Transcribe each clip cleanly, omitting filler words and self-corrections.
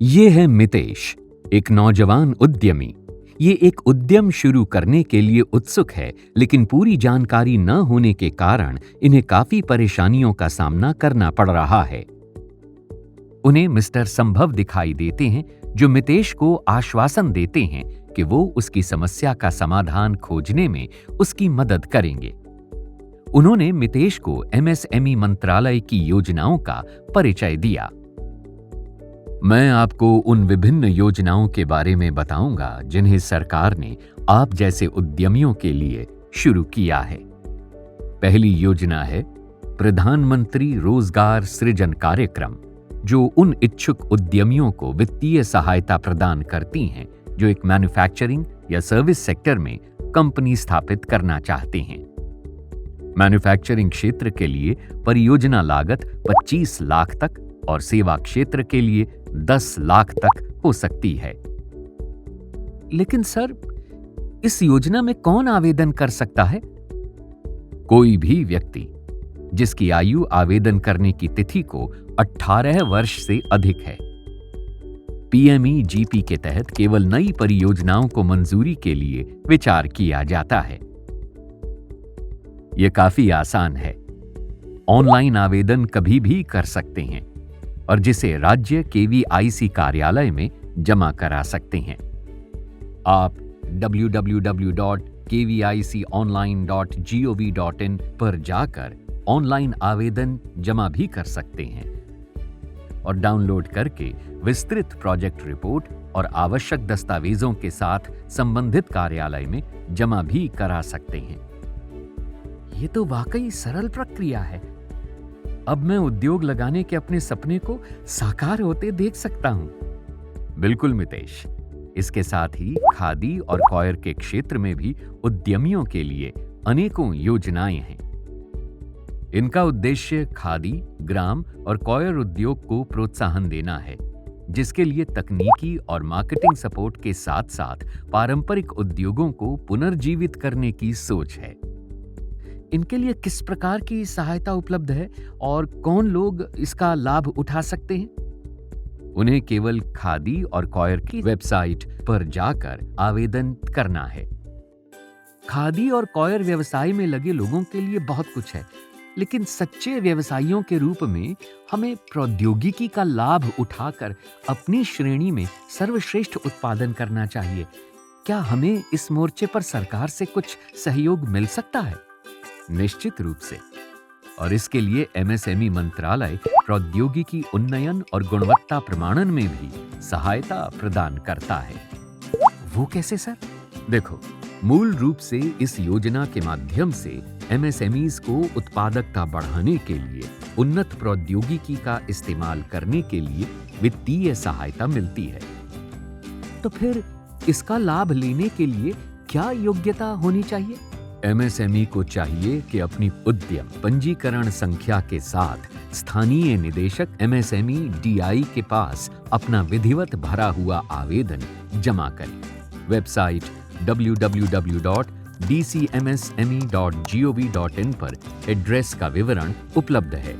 ये है मितेश, एक नौजवान उद्यमी। ये एक उद्यम शुरू करने के लिए उत्सुक है, लेकिन पूरी जानकारी न होने के कारण इन्हें काफी परेशानियों का सामना करना पड़ रहा है। उन्हें मिस्टर संभव दिखाई देते हैं, जो मितेश को आश्वासन देते हैं कि वो उसकी समस्या का समाधान खोजने में उसकी मदद करेंगे। उन्होंने मितेश को एमएसएमई मंत्रालय की योजनाओं का परिचय दिया। मैं आपको उन विभिन्न योजनाओं के बारे में बताऊंगा जिन्हें सरकार ने आप जैसे उद्यमियों के लिए शुरू किया है। पहली योजना है प्रधानमंत्री रोजगार सृजन कार्यक्रम, जो उन इच्छुक उद्यमियों को वित्तीय सहायता प्रदान करती हैं जो एक मैन्युफैक्चरिंग या सर्विस सेक्टर में कंपनी स्थापित करना चाहते हैं। मैन्युफैक्चरिंग क्षेत्र के लिए परियोजना लागत 25 लाख तक और सेवा क्षेत्र के लिए 10 लाख तक हो सकती है। लेकिन सर, इस योजना में कौन आवेदन कर सकता है? कोई भी व्यक्ति जिसकी आयु आवेदन करने की तिथि को 18 वर्ष से अधिक है। पीएमईजीपी के तहत केवल नई परियोजनाओं को मंजूरी के लिए विचार किया जाता है। यह काफी आसान है। ऑनलाइन आवेदन कभी भी कर सकते हैं और जिसे राज्य केवीआईसी कार्यालय में जमा करा सकते हैं। आप www.kviconline.gov.in पर जाकर ऑनलाइन आवेदन जमा भी कर सकते हैं और डाउनलोड करके विस्तृत प्रोजेक्ट रिपोर्ट और आवश्यक दस्तावेजों के साथ संबंधित कार्यालय में जमा भी करा सकते हैं। ये तो वाकई सरल प्रक्रिया है। अब मैं उद्योग लगाने के अपने सपने को साकार होते देख सकता हूं। बिल्कुल मितेश, इसके साथ ही खादी और कॉयर के क्षेत्र में भी उद्यमियों के लिए अनेकों योजनाएं हैं। इनका उद्देश्य खादी, ग्राम और कॉयर उद्योग को प्रोत्साहन देना है, जिसके लिए तकनीकी और मार्केटिंग सपोर्ट के साथ साथ पारंपरिक उद्योगों को पुनर्जीवित करने की सोच है। इनके लिए किस प्रकार की सहायता उपलब्ध है और कौन लोग इसका लाभ उठा सकते हैं? उन्हें केवल खादी और कॉयर की वेबसाइट पर जाकर आवेदन करना है। खादी और कॉयर व्यवसाय में लगे लोगों के लिए बहुत कुछ है, लेकिन सच्चे व्यवसायियों के रूप में हमें प्रौद्योगिकी का लाभ उठाकर अपनी श्रेणी में सर्वश्रेष्ठ उत्पादन करना चाहिए। क्या हमें इस मोर्चे पर सरकार से कुछ सहयोग मिल सकता है? निश्चित रूप से, और इसके लिए एमएसएमई मंत्रालय प्रौद्योगिकी उन्नयन और गुणवत्ता प्रमाणन में भी सहायता प्रदान करता है। वो कैसे सर? देखो, मूल रूप से इस योजना के माध्यम से एमएसएमईज को उत्पादकता बढ़ाने के लिए उन्नत प्रौद्योगिकी का इस्तेमाल करने के लिए वित्तीय सहायता मिलती है। तो फिर इसका लाभ लेने के लिए क्या योग्यता होनी चाहिए? एमएसएमई को चाहिए कि अपनी उद्यम पंजीकरण संख्या के साथ स्थानीय निदेशक एमएसएमई डीआई के पास अपना विधिवत भरा हुआ आवेदन जमा करें। वेबसाइट www.dcmsme.gov.in पर एड्रेस का विवरण उपलब्ध है।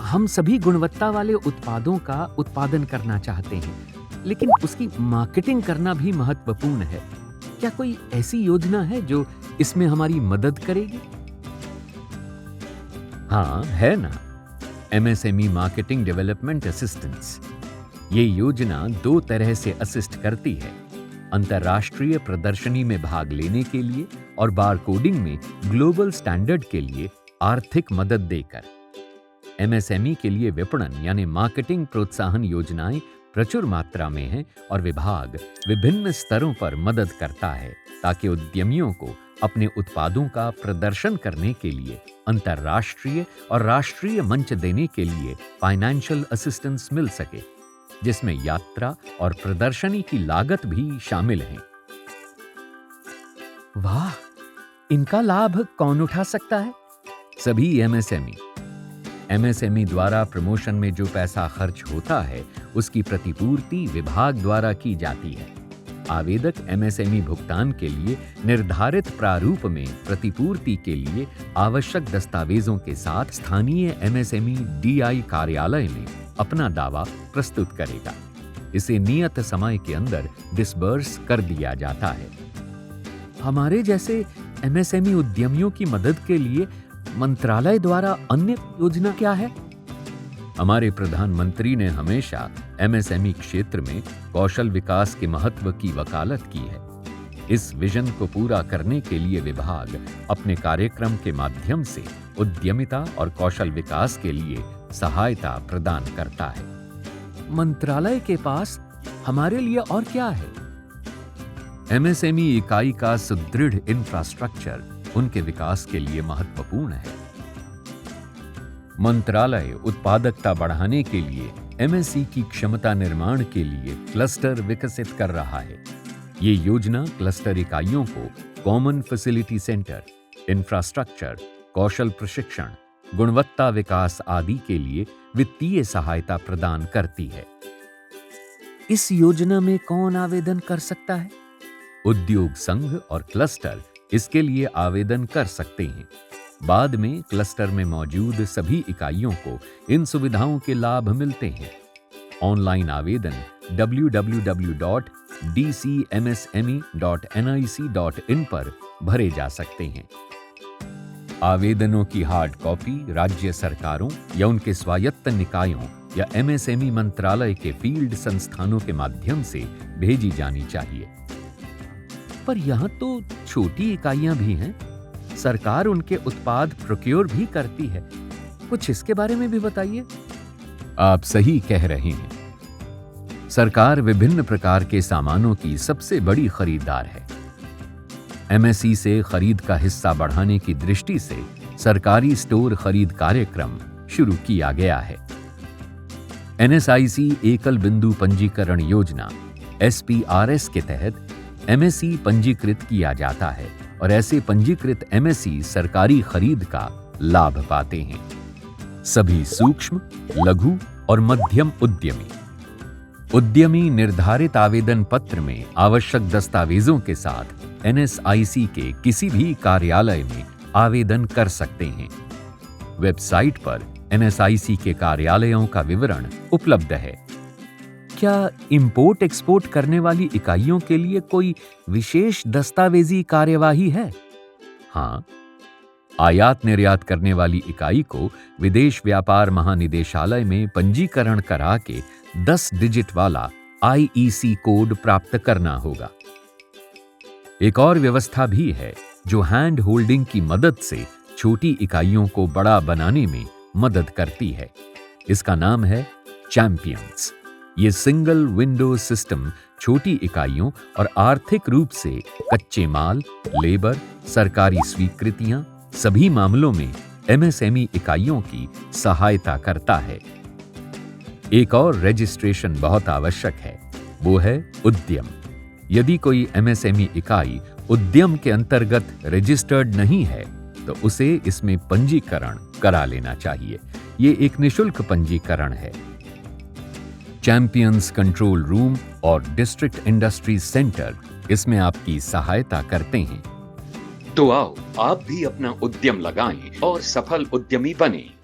हम सभी गुणवत्ता वाले उत्पादों का उत्पादन करना चाहते हैं, लेकिन उसकी मार्केटिंग करना भी महत्वपूर्ण है। क्या कोई ऐसी योजना है जो इसमें हमारी मदद करेगी? हाँ, है ना, एमएसएमई मार्केटिंग डेवलपमेंट असिस्टेंस। ये योजना 2 तरह से असिस्ट करती है: अंतर्राष्ट्रीय प्रदर्शनी में भाग लेने के लिए और बारकोडिंग में ग्लोबल स्टैंडर्ड के लिए आर्थिक मदद देकर। एमएसएमई के लिए विपणन यानी मार्केटिंग प्रोत्साहन योजनाएं प्रचुर मात्रा में हैं और विभाग विभिन्न स्तरों पर मदद करता है ताकि उद्यमियों को अपने उत्पादों का प्रदर्शन करने के लिए अंतर्राष्ट्रीय और राष्ट्रीय मंच देने के लिए फाइनेंशियल असिस्टेंस मिल सके, जिसमें यात्रा और प्रदर्शनी की लागत भी शामिल है। वाह, इनका लाभ कौन उठा सकता है? सभी एमएसएमई द्वारा प्रमोशन में जो पैसा खर्च होता है उसकी प्रतिपूर्ति विभाग द्वारा की जाती है। आवेदक एमएसएमई भुगतान के लिए निर्धारित प्रारूप में प्रतिपूर्ति के लिए आवश्यक दस्तावेजों के साथ स्थानीय एमएसएमई डीआई कार्यालय में अपना दावा प्रस्तुत करेगा। इसे नियत समय के अंदर डिसबर्स कर दिया जाता है। हमारे जैसे एमएसएमई उद्यमियों की मदद के लिए मंत्रालय द्वारा अन्य योजना क्या है? हमारे प्रधानमंत्री ने हमेशा एमएसएमई क्षेत्र में कौशल विकास के महत्व की वकालत की है। इस विजन को पूरा करने के लिए विभाग अपने कार्यक्रम के माध्यम से उद्यमिता और कौशल विकास के लिए सहायता प्रदान करता है। मंत्रालय के पास हमारे लिए और क्या है? एमएसएमई इकाई का सुदृढ़ इंफ्रास्ट्रक्चर उनके विकास के लिए महत्वपूर्ण है। मंत्रालय उत्पादकता बढ़ाने के लिए एमएसई की क्षमता निर्माण के लिए क्लस्टर विकसित कर रहा है। ये योजना क्लस्टर इकाइयों को कॉमन फैसिलिटी सेंटर, इंफ्रास्ट्रक्चर, कौशल प्रशिक्षण, गुणवत्ता विकास आदि के लिए वित्तीय सहायता प्रदान करती है। इस योजना में कौन आवेदन कर सकता है? उद्योग संघ और क्लस्टर इसके लिए आवेदन कर सकते हैं। बाद में क्लस्टर में मौजूद सभी इकाइयों को इन सुविधाओं के लाभ मिलते हैं। ऑनलाइन आवेदन www.dcmsme.nic.in पर भरे जा सकते हैं। आवेदनों की हार्ड कॉपी राज्य सरकारों या उनके स्वायत्त निकायों या एमएसएमई मंत्रालय के फील्ड संस्थानों के माध्यम से भेजी जानी चाहिए। पर यहां तो छोटी इकाइयां भी हैं। सरकार उनके उत्पाद प्रोक्योर भी करती है। कुछ इसके बारे में भी बताइए। आप सही कह रहे हैं। सरकार विभिन्न प्रकार के सामानों की सबसे बड़ी खरीदार है। एमएसई से खरीद का हिस्सा बढ़ाने की दृष्टि से सरकारी स्टोर खरीद कार्यक्रम शुरू किया गया है। एनएसआईसी एकल बिंदु पंजीकरण योजना SPRS के तहत एमएसई पंजीकृत किया जाता है और ऐसे पंजीकृत एमएसई सरकारी खरीद का लाभ पाते हैं। सभी सूक्ष्म, लघु और मध्यम उद्यमी निर्धारित आवेदन पत्र में आवश्यक दस्तावेजों के साथ एनएसआईसी के किसी भी कार्यालय में आवेदन कर सकते हैं। वेबसाइट पर एनएसआईसी के कार्यालयों का विवरण उपलब्ध है। क्या इंपोर्ट एक्सपोर्ट करने वाली इकाइयों के लिए कोई विशेष दस्तावेजी कार्यवाही है? हाँ, आयात निर्यात करने वाली इकाई को विदेश व्यापार महानिदेशालय में पंजीकरण करा के 10 डिजिट वाला IEC कोड प्राप्त करना होगा। एक और व्यवस्था भी है जो हैंड होल्डिंग की मदद से छोटी इकाइयों को बड़ा बनाने में मदद करती है। इसका नाम है चैंपियंस। ये सिंगल विंडो सिस्टम छोटी इकाइयों और आर्थिक रूप से कच्चे माल, लेबर, सरकारी स्वीकृतियां सभी मामलों में एमएसएमई इकाइयों की सहायता करता है। एक और रजिस्ट्रेशन बहुत आवश्यक है, वो है उद्यम। यदि कोई एमएसएमई इकाई उद्यम के अंतर्गत रजिस्टर्ड नहीं है तो उसे इसमें पंजीकरण करा लेना चाहिए। ये एक निशुल्क पंजीकरण है। चैंपियंस कंट्रोल रूम और डिस्ट्रिक्ट इंडस्ट्रीज सेंटर इसमें आपकी सहायता करते हैं। तो आओ आप भी अपना उद्यम लगाएं और सफल उद्यमी बनें।